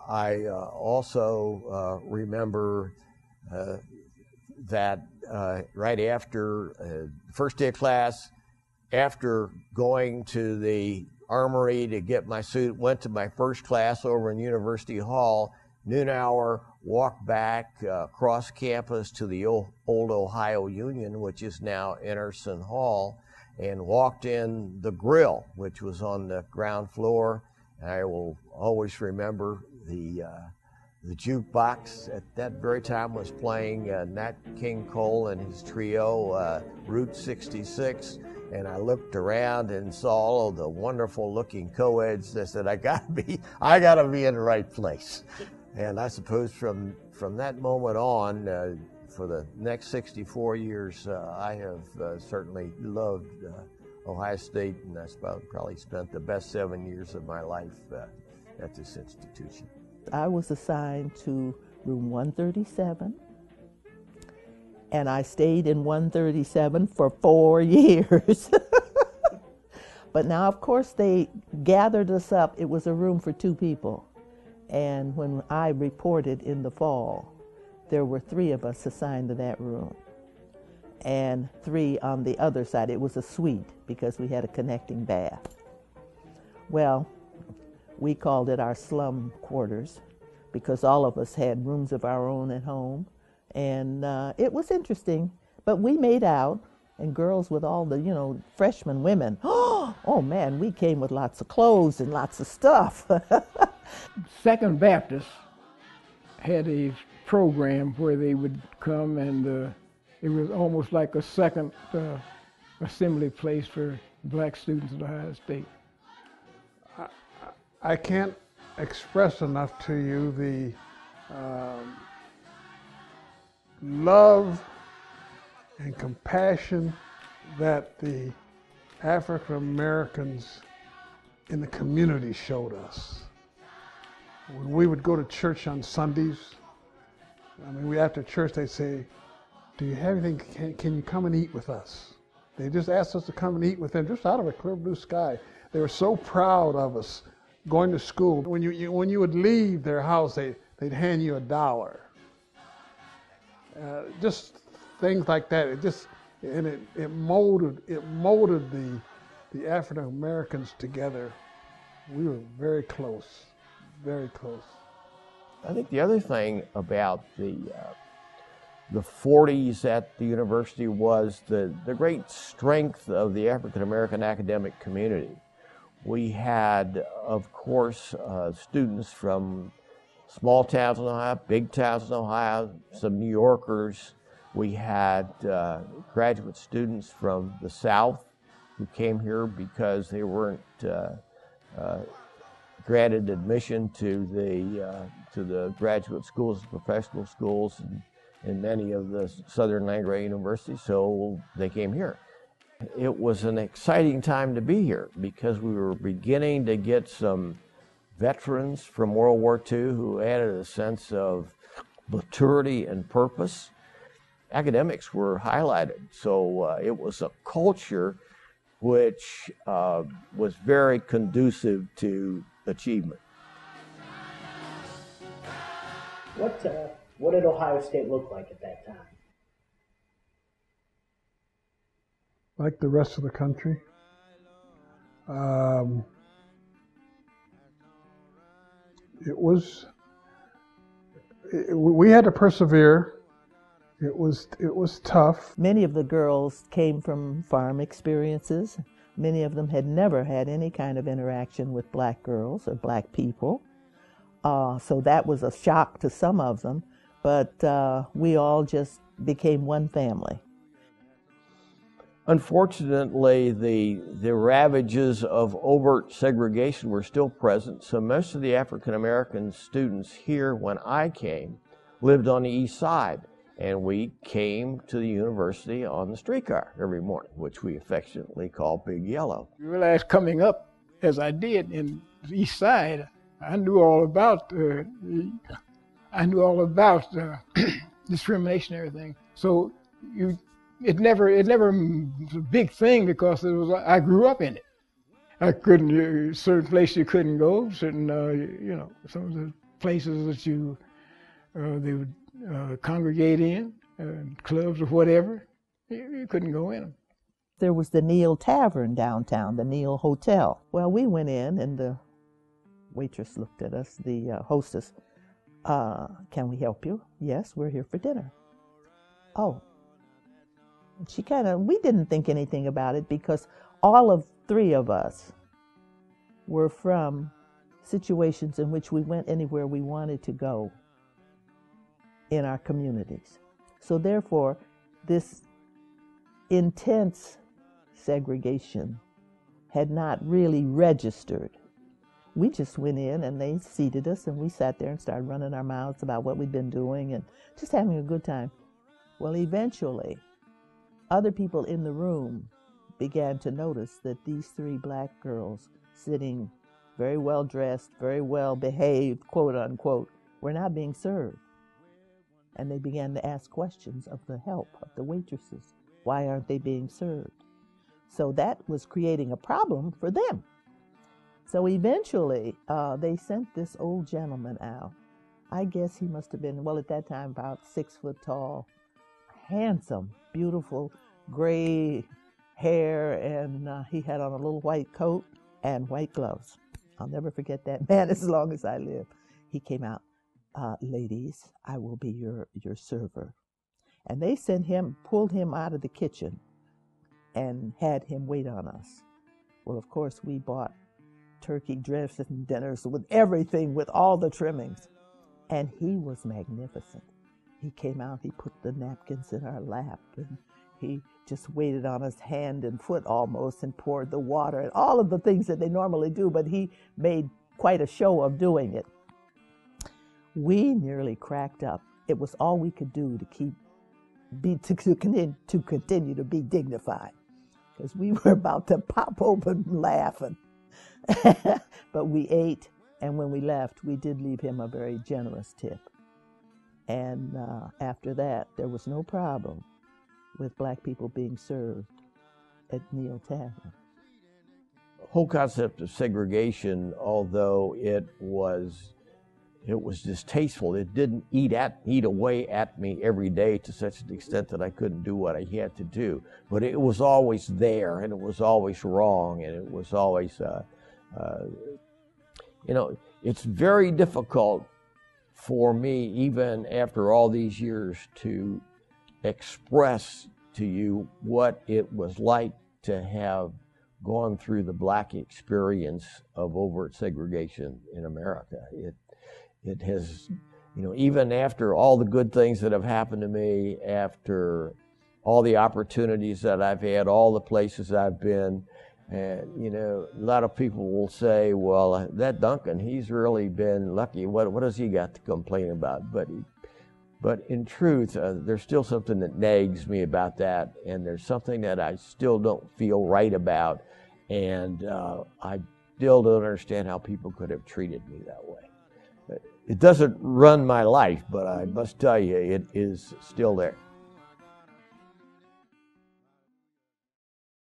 I also remember that right after first day of class, after going to the armory to get my suit, went to my first class over in University Hall, noon hour, walked back across campus to the old Ohio Union, which is now Emerson Hall, and walked in the grill, which was on the ground floor. I will always remember the jukebox at that very time was playing Nat King Cole and his trio, Route 66, and I looked around and saw all of the wonderful looking co-eds. I said, I gotta be in the right place. And I suppose from that moment on, for the next 64 years, I have certainly loved Ohio State, and I probably spent the best 7 years of my life at this institution. I was assigned to room 137, and I stayed in 137 for 4 years. But now, of course, they gathered us up. It was a room for 2 people. And when I reported in the fall, there were 3 of us assigned to that room, and 3 on the other side. It was a suite because we had a connecting bath. Well, we called it our slum quarters because all of us had rooms of our own at home. And it was interesting, but we made out, and girls with all the, freshman women, oh man, we came with lots of clothes and lots of stuff. Second Baptist had a program where they would come, and it was almost like a second assembly place for black students at Ohio State. I can't express enough to you the love and compassion that the African Americans in the community showed us. When we would go to church on Sundays, after church they'd say, do you have anything, can you come and eat with us? They just asked us to come and eat with them just out of a clear blue sky. They were so proud of us going to school. When you would leave their house, they'd hand you $1. Just things like that. It molded the African Americans together. We were very close, very close. I think the other thing about the 40s at the university was the great strength of the African American academic community. We had, of course, students from small towns in Ohio, big towns in Ohio, some New Yorkers. We had graduate students from the South who came here because they weren't granted admission to the graduate schools, professional schools, in many of the Southern land-grant universities, so they came here. It was an exciting time to be here because we were beginning to get some veterans from World War II who added a sense of maturity and purpose. Academics were highlighted, so it was a culture which was very conducive to achievement. What did Ohio State look like at that time? Like the rest of the country. We had to persevere. It was tough. Many of the girls came from farm experiences. Many of them had never had any kind of interaction with black girls or black people. So that was a shock to some of them, but we all just became one family. Unfortunately, the ravages of overt segregation were still present, so most of the African American students here when I came lived on the east side, and we came to the university on the streetcar every morning, which we affectionately call Big Yellow. You realize coming up, as I did in the east side, I knew all about discrimination and everything. So it never was a big thing because I grew up in it. I couldn't, certain places you couldn't go, certain, some of the places that they would congregate in, clubs or whatever, you couldn't go in them. There was the Neil Tavern downtown, the Neil Hotel. Well, we went in and the waitress looked at us, the hostess. Can we help you? Yes, we're here for dinner. Oh. We didn't think anything about it because all of three of us were from situations in which we went anywhere we wanted to go in our communities. So therefore, this intense segregation had not really registered. We just went in and they seated us and we sat there and started running our mouths about what we'd been doing and just having a good time. Well, eventually, other people in the room began to notice that these three black girls sitting very well dressed, very well behaved, quote unquote, were not being served. And they began to ask questions of the help, of the waitresses. Why aren't they being served? So that was creating a problem for them. So eventually, they sent this old gentleman out. I guess he must have been, well, at that time, about 6 foot tall, handsome, beautiful, gray hair, and he had on a little white coat and white gloves. I'll never forget that man as long as I live. He came out, ladies, I will be your server. And they pulled him out of the kitchen and had him wait on us. Well, of course, we bought turkey dressed and dinners with everything, with all the trimmings. And he was magnificent. He came out, he put the napkins in our lap, and he just waited on us hand and foot almost and poured the water and all of the things that they normally do, but he made quite a show of doing it. We nearly cracked up. It was all we could do to continue to be dignified, because we were about to pop open laughing. But we ate, and when we left, we did leave him a very generous tip. And after that, there was no problem with black people being served at Neil Tavern. The whole concept of segregation, although it was distasteful, it didn't eat away at me every day to such an extent that I couldn't do what I had to do. But it was always there, and it was always wrong, and it was always, it's very difficult for me, even after all these years, to express to you what it was like to have gone through the black experience of overt segregation in America. It has, even after all the good things that have happened to me, after all the opportunities that I've had, all the places I've been, and, a lot of people will say, well, that Duncan, he's really been lucky. What has he got to complain about? But in truth, there's still something that nags me about that, and there's something that I still don't feel right about, and I still don't understand how people could have treated me that way. It doesn't run my life, but I must tell you, it is still there.